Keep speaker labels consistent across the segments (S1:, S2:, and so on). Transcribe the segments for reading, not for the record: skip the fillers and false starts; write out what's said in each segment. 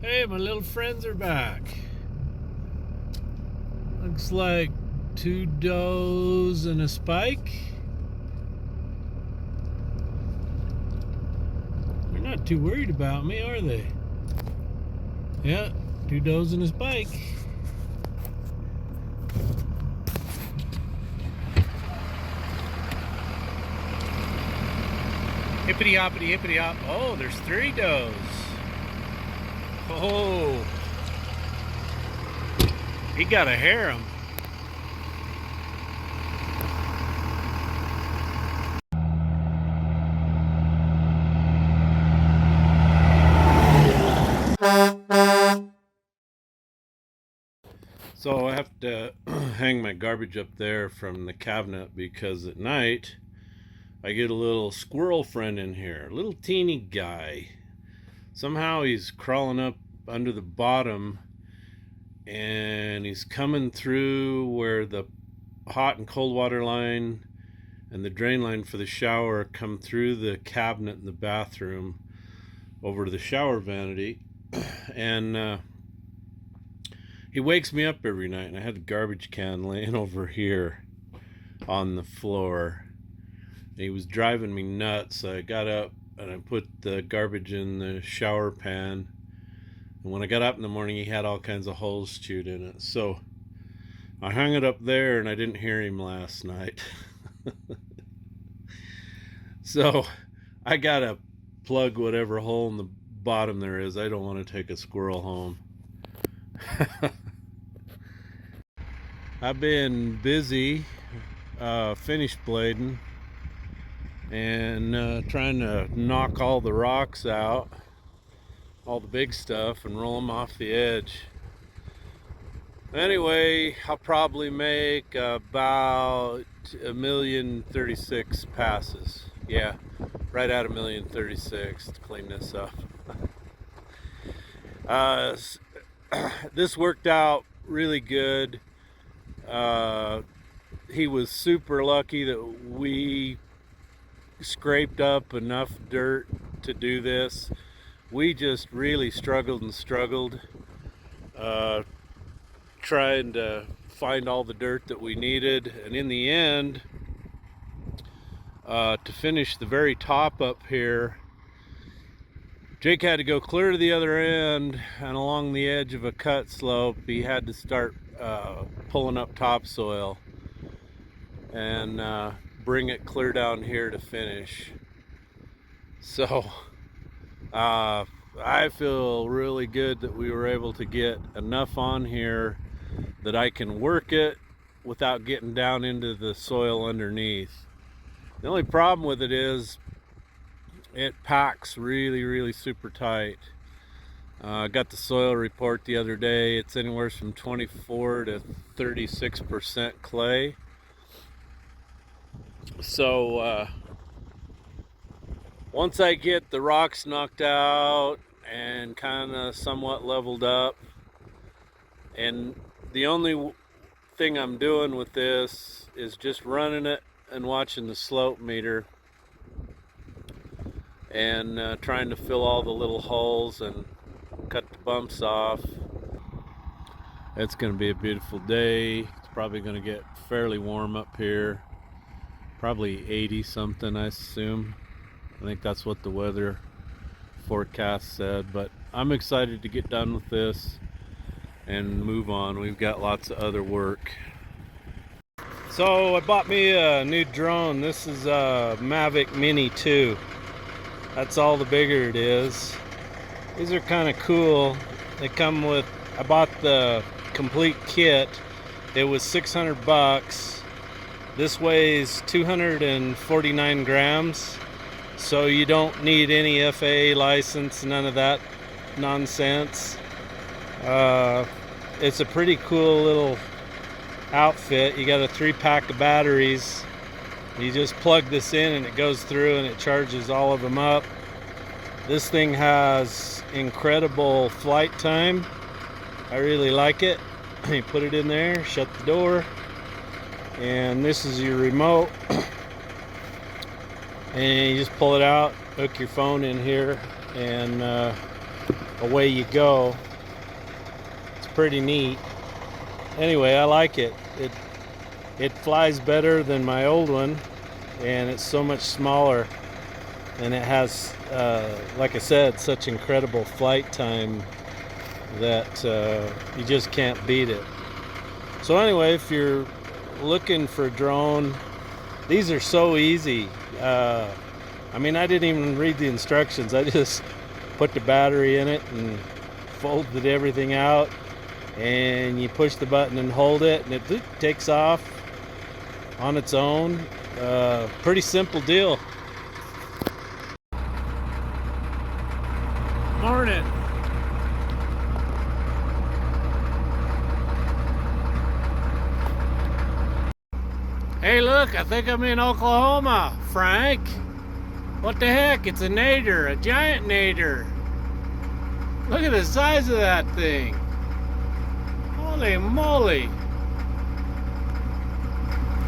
S1: Hey, my little friends are back. Looks like 2 does and a spike. They're not too worried about me, are they? Yeah, 2 does and a spike. Hippity hoppity hippity hop. Oh, there's 3 does. Oh, he got a harem. So I have to hang my garbage up there from the cabinet because at night I get a little squirrel friend in here, a little teeny guy. Somehow he's crawling up under the bottom and he's coming through where the hot and cold water line and the drain line for the shower come through the cabinet in the bathroom over to the shower vanity. And he wakes me up every night, and I had the garbage can laying over here on the floor. He was driving me nuts. So I got up and I put the garbage in the shower pan, and when I got up in the morning he had all kinds of holes chewed in it. So I hung it up there and I didn't hear him last night. So I gotta plug whatever hole in the bottom there is. I don't want to take a squirrel home. I've been busy finish blading and trying to knock all the rocks out, all the big stuff, and roll them off the edge. Anyway, I'll probably make about 1,036 passes. Yeah, right at 1,036 to clean this up. This worked out really good. He was super lucky that we scraped up enough dirt to do this. We just really struggled and struggled trying to find all the dirt that we needed, and in the end, to finish the very top up here, Jake had to go clear to the other end, and along the edge of a cut slope he had to start pulling up topsoil and bring it clear down here to finish. So I feel really good that we were able to get enough on here that I can work it without getting down into the soil underneath. The only problem with it is it packs really super tight. I got the soil report the other day. It's anywhere from 24 to 36% clay. So once I get the rocks knocked out and kind of somewhat leveled up, and the only thing I'm doing with this is just running it and watching the slope meter and trying to fill all the little holes and cut the bumps off. It's going to be a beautiful day. It's probably going to get fairly warm up here, probably 80 something, I assume. I think that's what the weather forecast said, but I'm excited to get done with this and move on. We've got lots of other work. So I bought me a new drone. This is a Mavic Mini 2. That's all the bigger it is. These are kind of cool. They come with, I bought the complete kit. It was 600 bucks. This weighs 249 grams. So you don't need any FAA license, none of that nonsense. It's a pretty cool little outfit. You got a 3-pack of batteries. You just plug this in and it goes through and it charges all of them up. This thing has incredible flight time. I really like it. You put it in there, shut the door, and this is your remote. And you just pull it out, hook your phone in here, and away you go. It's pretty neat. Anyway, I like it. It flies better than my old one, and it's so much smaller, and it has, like I said, such incredible flight time that you just can't beat it. So anyway, if you're looking for a drone, these are so easy. I mean, I didn't even read the instructions. I just put the battery in it and folded everything out, and you push the button and hold it, and it takes off on its own. Pretty simple deal. Morning. Hey, look, I think I'm in Oklahoma, Frank. What the heck? It's a nadir, a giant nadir. Look at the size of that thing. Holy moly.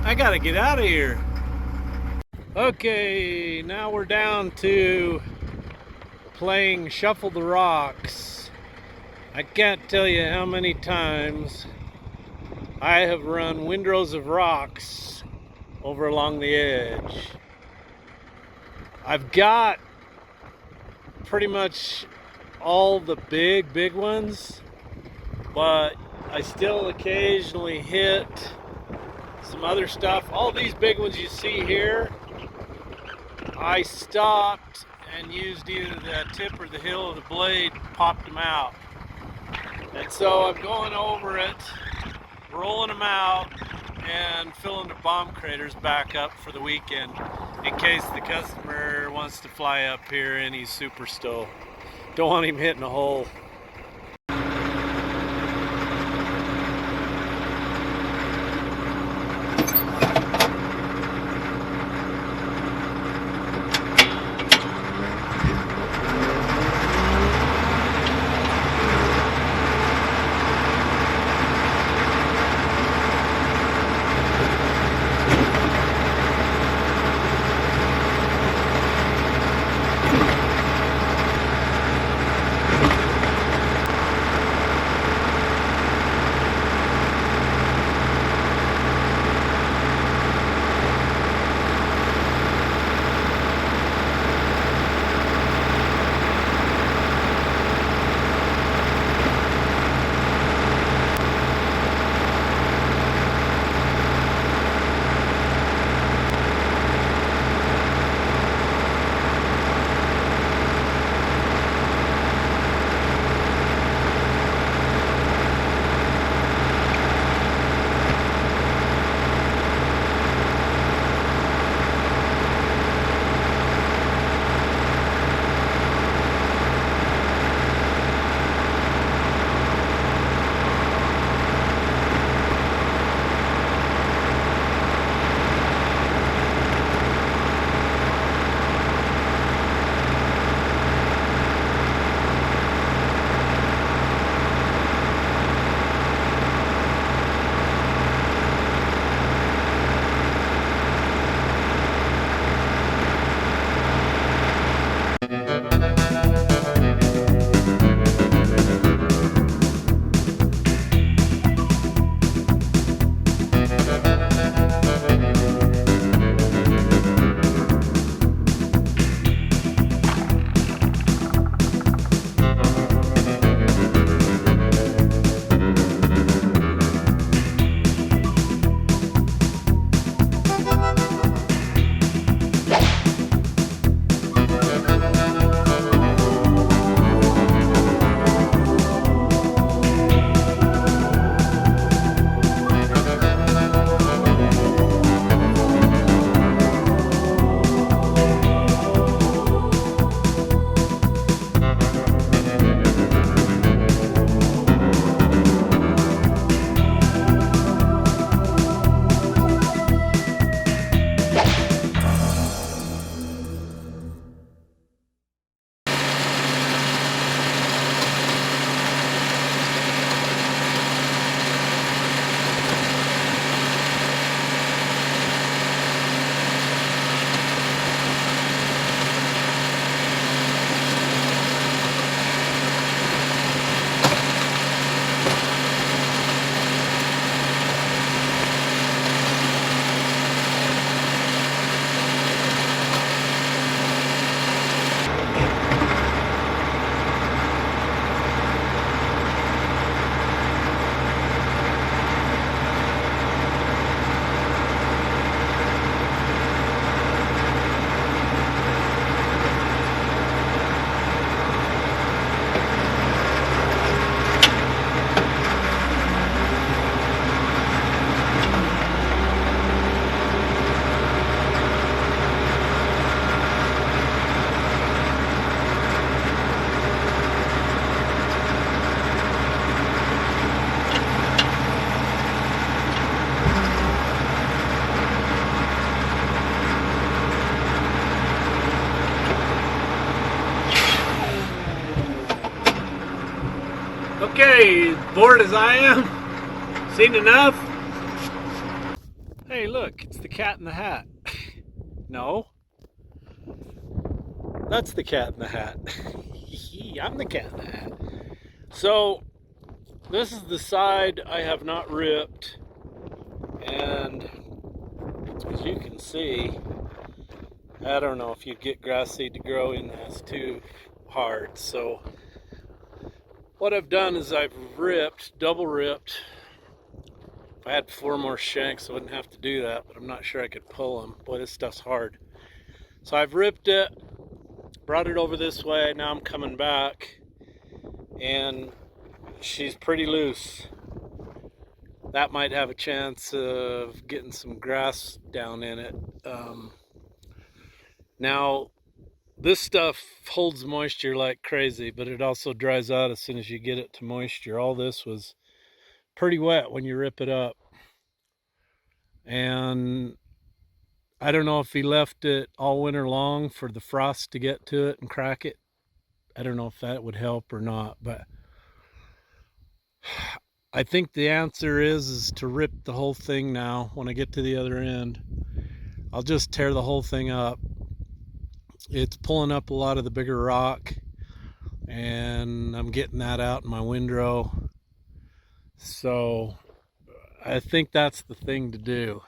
S1: I gotta get out of here. Okay, now we're down to playing Shuffle the Rocks. I can't tell you how many times I have run windrows of rocks over along the edge. I've got pretty much all the big ones, but I still occasionally hit some other stuff. All these big ones you see here, I stopped and used either the tip or the heel of the blade, popped them out. And so I'm going over it, rolling them out, and filling the bomb craters back up for the weekend in case the customer wants to fly up here and he's super stoked. Don't want him hitting a hole. Okay, bored as I am, seen enough. Hey look, it's the Cat in the Hat. No, that's the Cat in the Hat. I'm the Cat in the Hat. So, this is the side I have not ripped, and as you can see, I don't know if you get grass seed to grow in this too hard. So what I've done is I've ripped, double ripped. If I had 4 more shanks I wouldn't have to do that, but I'm not sure I could pull them. Boy, this stuff's hard. So I've ripped it, brought it over this way. Now I'm coming back and she's pretty loose. That might have a chance of getting some grass down in it. Now, this stuff holds moisture like crazy, but it also dries out as soon as you get it to moisture. All this was pretty wet when you rip it up. And I don't know if he left it all winter long for the frost to get to it and crack it. I don't know if that would help or not, but I think the answer is to rip the whole thing now. When I get to the other end, I'll just tear the whole thing up. It's pulling up a lot of the bigger rock, and I'm getting that out in my windrow. So I think that's the thing to do.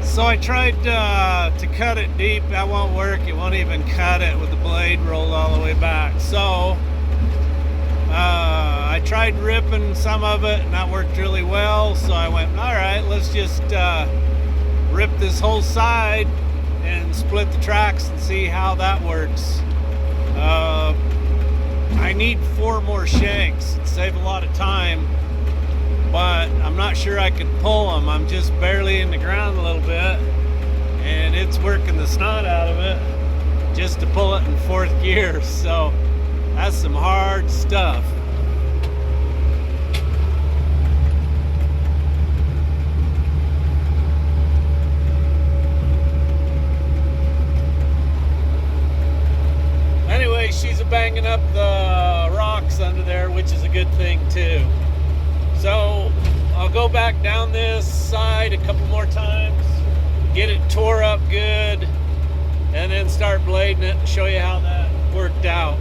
S1: So I tried to cut it deep. That won't work. It won't even cut it with the blade rolled all the way back. So I tried ripping some of it, and that worked really well. So I went, all right, let's just rip this whole side and split the tracks and see how that works. I need 4 more shanks to save a lot of time, but I'm not sure I could pull them. I'm just barely in the ground a little bit, and it's working the snot out of it just to pull it in 4th gear. So that's some hard stuff. Anyway, she's banging up the rocks under there, which is a good thing too. So I'll go back down this side a couple more times, get it tore up good, and then start blading it and show you how that worked out.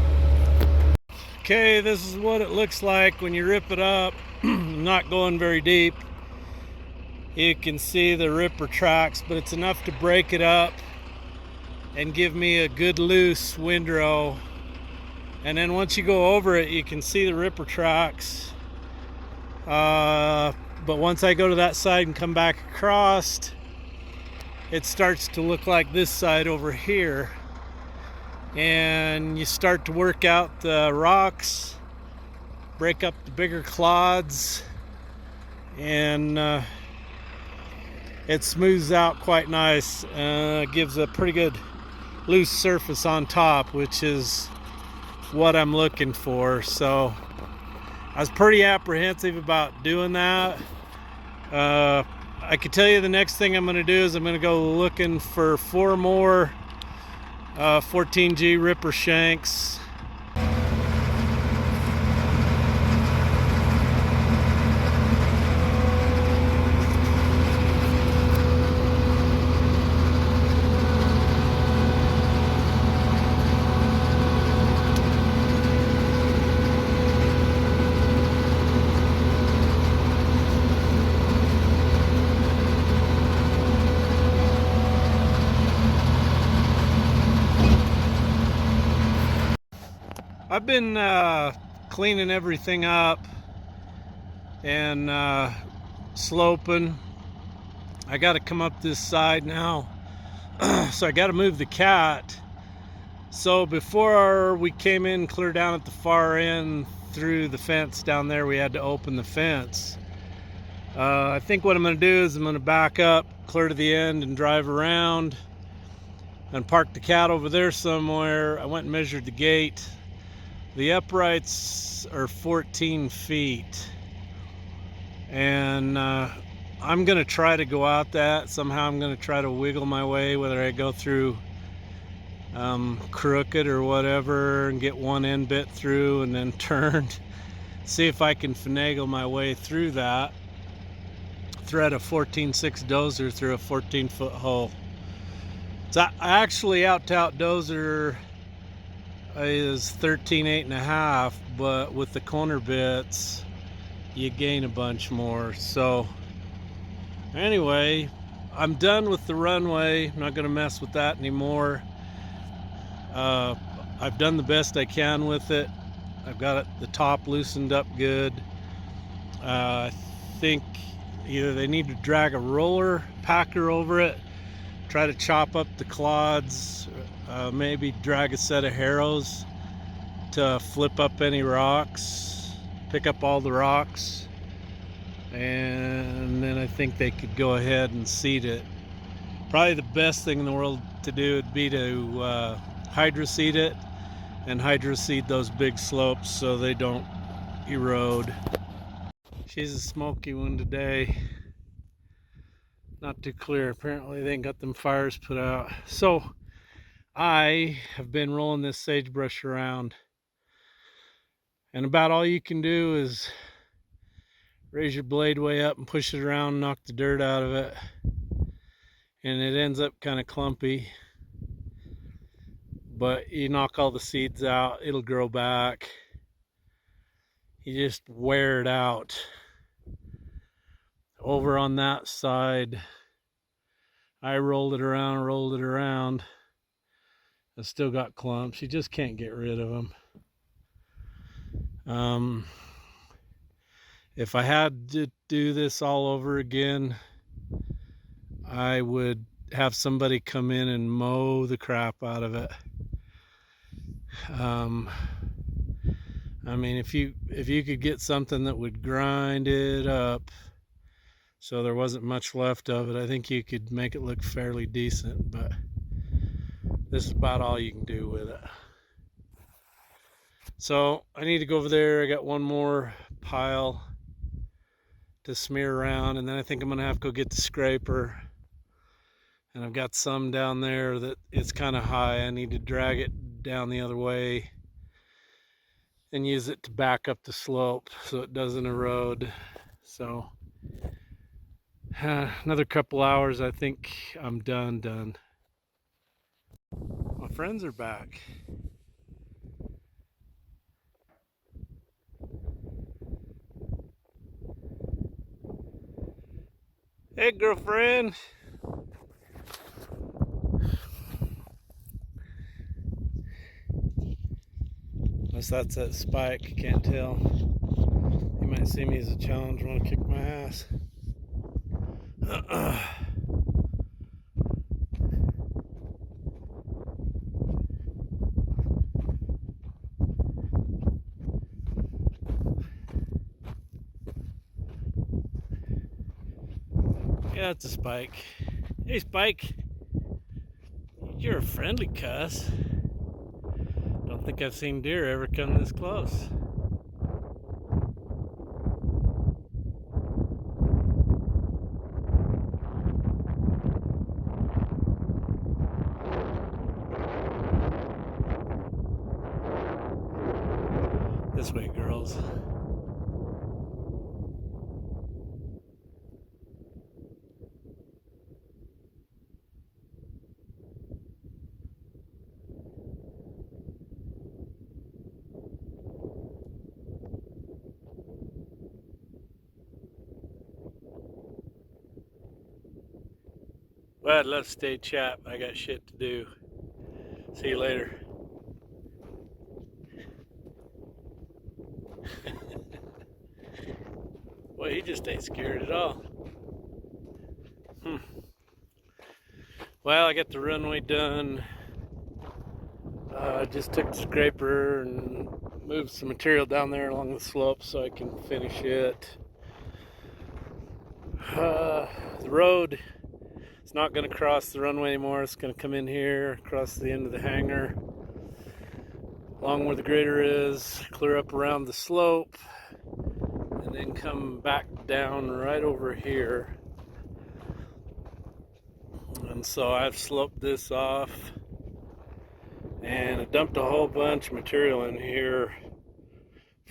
S1: Okay, this is what it looks like when you rip it up. Not going very deep. You can see the ripper tracks, but it's enough to break it up and give me a good loose windrow. And then once you go over it, you can see the ripper tracks. But once I go to that side and come back across, it starts to look like this side over here. And you start to work out the rocks, break up the bigger clods, and it smooths out quite nice. Gives a pretty good loose surface on top, which is what I'm looking for. So I was pretty apprehensive about doing that. I could tell you the next thing I'm going to do is I'm going to go looking for 4 more 14G ripper shanks. I've been cleaning everything up and sloping. I got to come up this side now, so I got to move the cat. So before we came in, clear down at the far end through the fence down there, we had to open the fence. I think what I'm going to do is I'm going to back up, clear to the end, and drive around and park the cat over there somewhere. I went and measured the gate. The uprights are 14 feet, and I'm going to try to go out that. Somehow I'm going to try to wiggle my way, whether I go through crooked or whatever, and get one end bit through and then turned. see if I can finagle my way through that. Thread a 14.6 dozer through a 14-foot hole. It's actually out dozer is 13.8.5, but with the corner bits you gain a bunch more. So anyway, I'm done with the runway. I'm not going to mess with that anymore. I've done the best I can with it. I've got the top loosened up good. I think either they need to drag a roller packer over it, try to chop up the clods, maybe drag a set of harrows to flip up any rocks, pick up all the rocks, and then I think they could go ahead and seed it. Probably the best thing in the world to do would be to hydroseed it and hydroseed those big slopes so they don't erode. She's a smoky one today. Not too clear. Apparently they ain't got them fires put out. So I have been rolling this sagebrush around, and about all you can do is raise your blade way up and push it around, knock the dirt out of it, and it ends up kind of clumpy. But you knock all the seeds out, it'll grow back. You just wear it out. Over on that side, I rolled it around. I still got clumps. You just can't get rid of them. If I had to do this all over again, I would have somebody come in and mow the crap out of it. I mean, if you could get something that would grind it up so there wasn't much left of it, I think you could make it look fairly decent, but this is about all you can do with it. So I need to go over there. I got one more pile to smear around, and then I think I'm gonna have to go get the scraper. And I've got some down there that it's kind of high. I need to drag it down the other way and use it to back up the slope so it doesn't erode. So another couple hours, I think I'm done. My friends are back. Hey, girlfriend. Unless that's that spike, can't tell. You might see me as a challenge, want to kick my ass. Yeah, it's a spike. Hey, Spike. You're a friendly cuss. Don't think I've seen deer ever come this close. This way, girls. Well, I'd love to stay chat. I got shit to do. See you later. Well, he just ain't scared at all. Well, I got the runway done. I just took the scraper and moved some material down there along the slope so I can finish it. The road, it's not going to cross the runway anymore. It's going to come in here, across the end of the hangar, along where the grader is, clear up around the slope, and then come back down right over here. And so I've sloped this off, and I dumped a whole bunch of material in here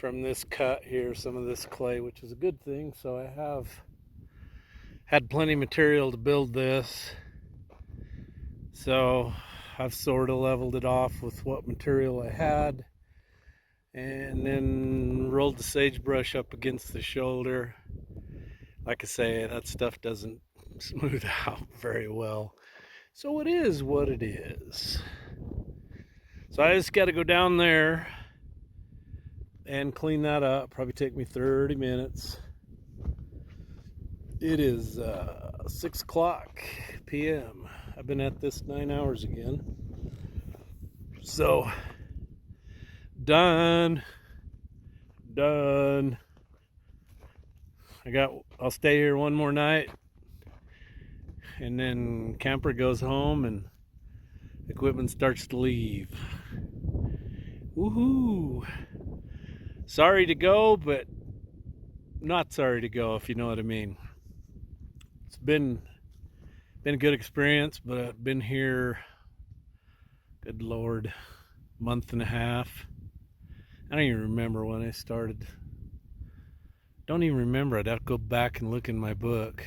S1: from this cut here, some of this clay, which is a good thing. So I have had plenty of material to build this. So I've sort of leveled it off with what material I had, and then rolled the sagebrush up against the shoulder. Like I say, that stuff doesn't smooth out very well. So it is what it is. So I just got to go down there and clean that up. Probably take me 30 minutes. It is 6 o'clock p.m. I've been at this 9 hours again. So, done. I'll stay here one more night. And then camper goes home and equipment starts to leave. Woohoo! Sorry to go, but not sorry to go, if you know what I mean. It's been a good experience, but I've been here, good Lord, month and a half. I don't even remember when I started. Don't even remember. I'd have to go back and look in my book.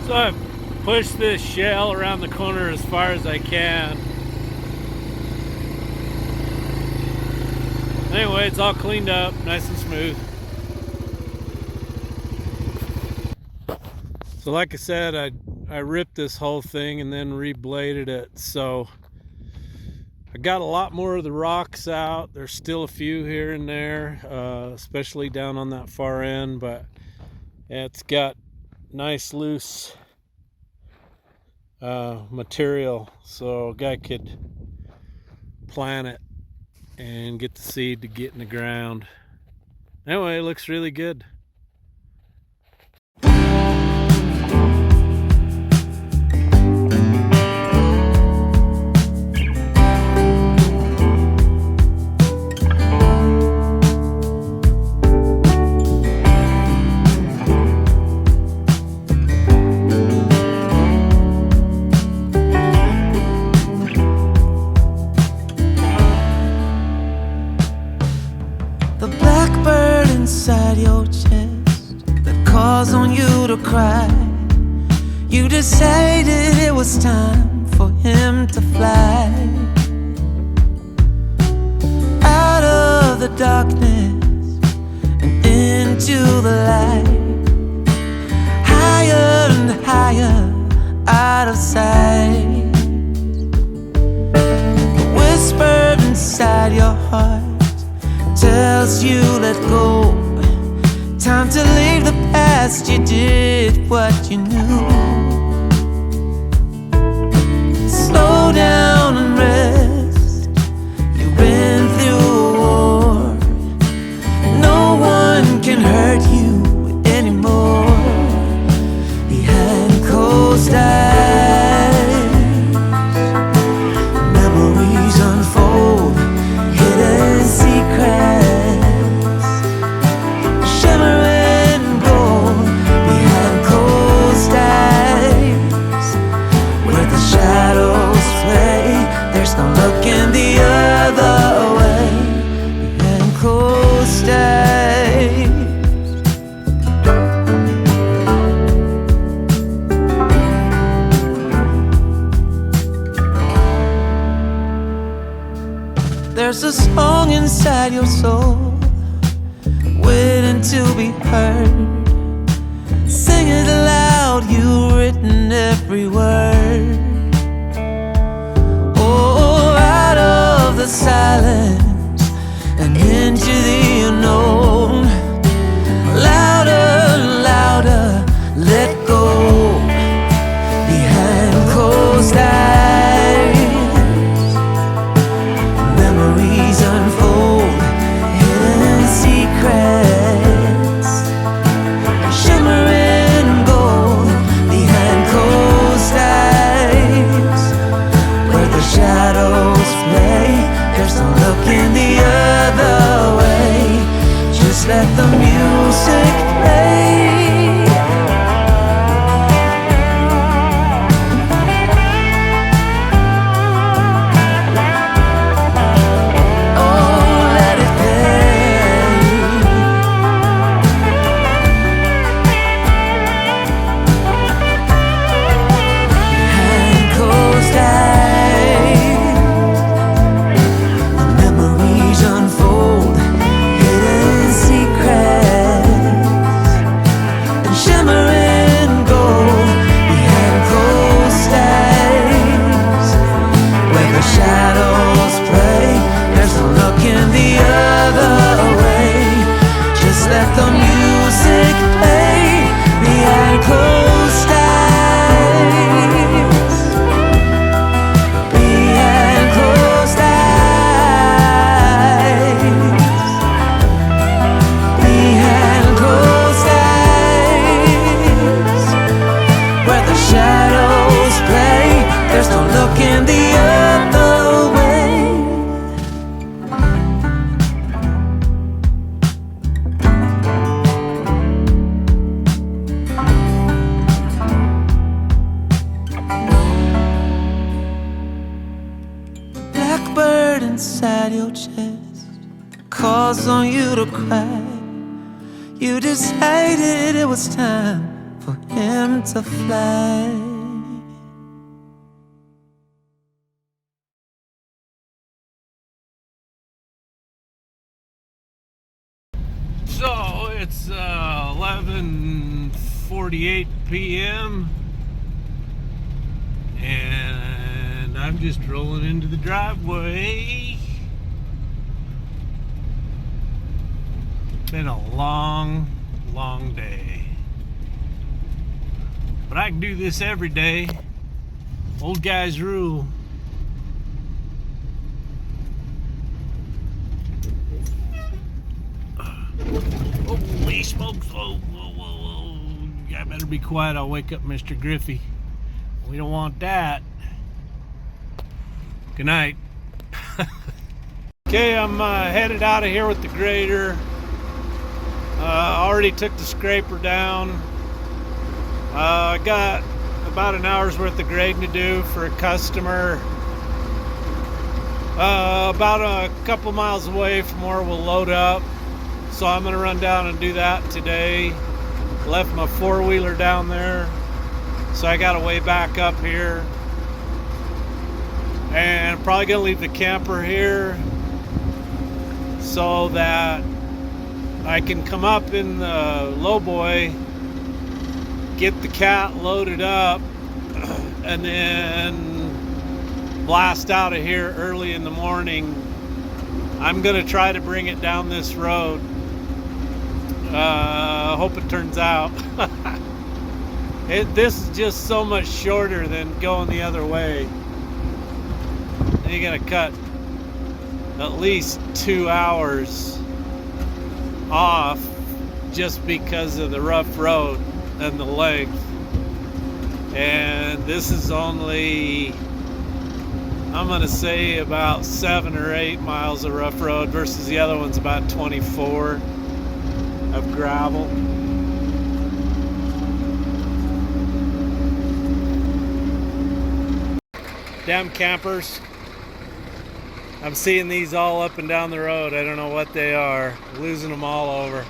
S1: So I've pushed this shell around the corner as far as I can. Anyway, it's all cleaned up, nice and smooth. So like I said, I ripped this whole thing and then rebladed it. So I got a lot more of the rocks out. There's still a few here and there, especially down on that far end, but it's got nice loose material, so a guy could plant it and get the seed to get in the ground. Anyway, it looks really good.
S2: The blackbird inside your chest that calls on you to cry. You decided it was time for him to fly out of the darkness and into the light, higher and higher out of sight. The whisper inside your heart tells you let go, time to leave the past. You did what you knew. Slow down and rest. You've been through a war. stay. There's a song inside your soul waiting to be heard. Sing it aloud, you've written every word. Oh, out of the silence and into the unknown. Louder, louder, let go behind closed eyes. Memories unfold, hidden secrets, shimmering gold behind closed eyes. Where the shadows play, there's no looking the other way. Just let the music play. Blackbird inside your chest calls on you to cry. You decided it was time for him to fly.
S1: So it's 11:48 p.m. and I'm just rolling into the driveway. Been a long day, but I can do this every day. Old guys rule. Holy smokes, whoa. I better be quiet, I'll wake up Mr. Griffey. We don't want that. Good night. Okay, I'm headed out of here with the grader. Already took the scraper down. I got about an hour's worth of grading to do for a customer. About a couple miles away from where we'll load up. So I'm gonna run down and do that today. Left my four-wheeler down there, so I gotta way back up here. And probably gonna leave the camper here so that I can come up in the lowboy, get the cat loaded up, and then blast out of here early in the morning. I'm gonna try to bring it down this road. Hope it turns out. This is just so much shorter than going the other way. You gotta cut at least 2 hours off just because of the rough road and the length. And this is only, I'm gonna say, about 7 or 8 miles of rough road versus the other one's about 24 of gravel. Damn campers. I'm seeing these all up and down the road. I don't know what they are. Losing them all over.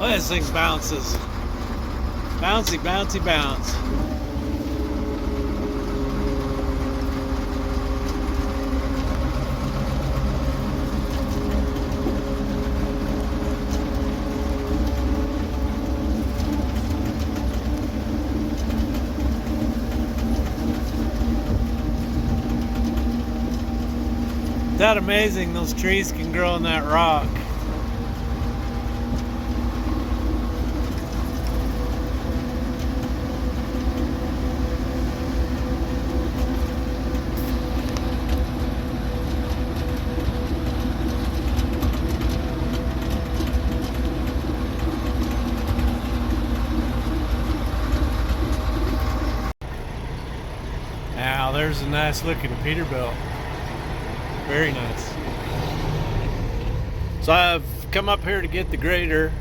S1: Oh, this thing bounces. Bouncy, bouncy, bounce. Isn't that amazing? Those trees can grow in that rock. Now there's a nice looking Peterbilt. Very nice. So I've come up here to get the grader.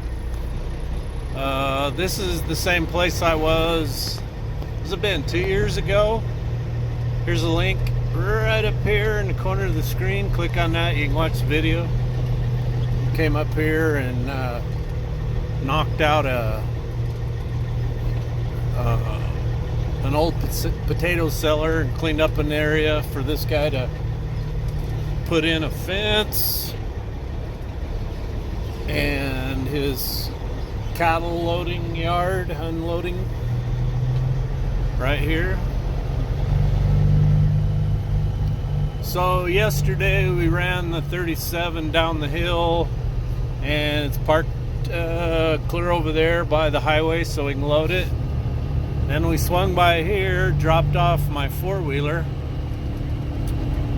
S1: This is the same place I was. Has it been 2 years ago? Here's a link right up here in the corner of the screen. Click on that, you can watch the video. Came up here and knocked out an old potato cellar and cleaned up an area for this guy to put in a fence and his cattle loading yard, unloading right here. So yesterday we ran the 37 down the hill and it's parked clear over there by the highway so we can load it. Then we swung by here, dropped off my four-wheeler,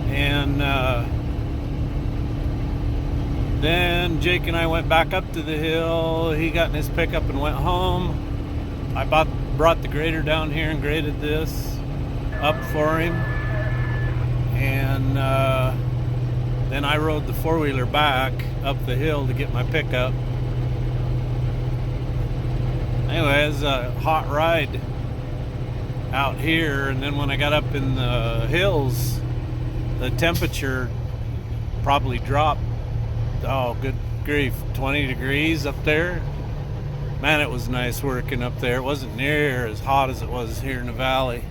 S1: and then Jake and I went back up to the hill. He got in his pickup and went home. I brought the grader down here and graded this up for him. And then I rode the four-wheeler back up the hill to get my pickup. Anyway, it was a hot ride out here, and then when I got up in the hills, the temperature probably dropped, oh good grief, 20 degrees up there. Man, it was nice working up there. It wasn't near as hot as it was here in the valley.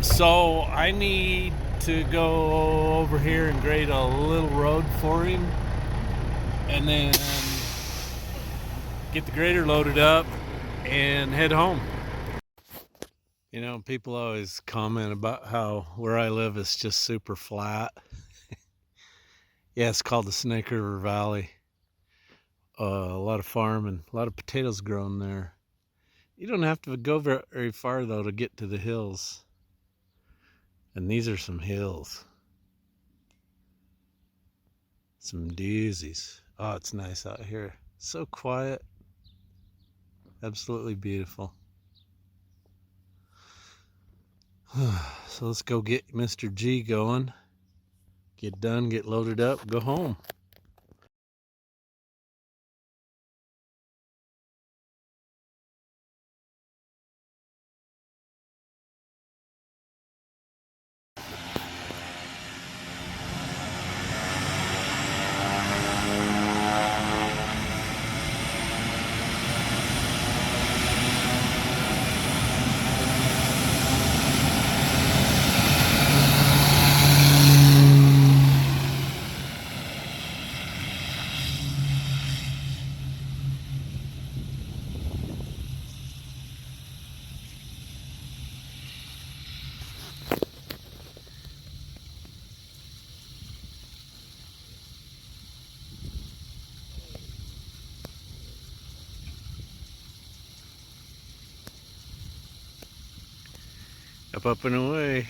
S1: So I need to go over here and grade a little road for him and then get the grader loaded up and head home. You know, people always comment about how where I live is just super flat. Yeah, it's called the Snake River Valley. a lot of farm and a lot of potatoes grown there. You don't have to go very far though to get to the hills. And these are some hills. Some doozies. Oh, it's nice out here. So quiet. Absolutely beautiful. So let's go get Mr. G going. Get done, get loaded up, go home. Up and away.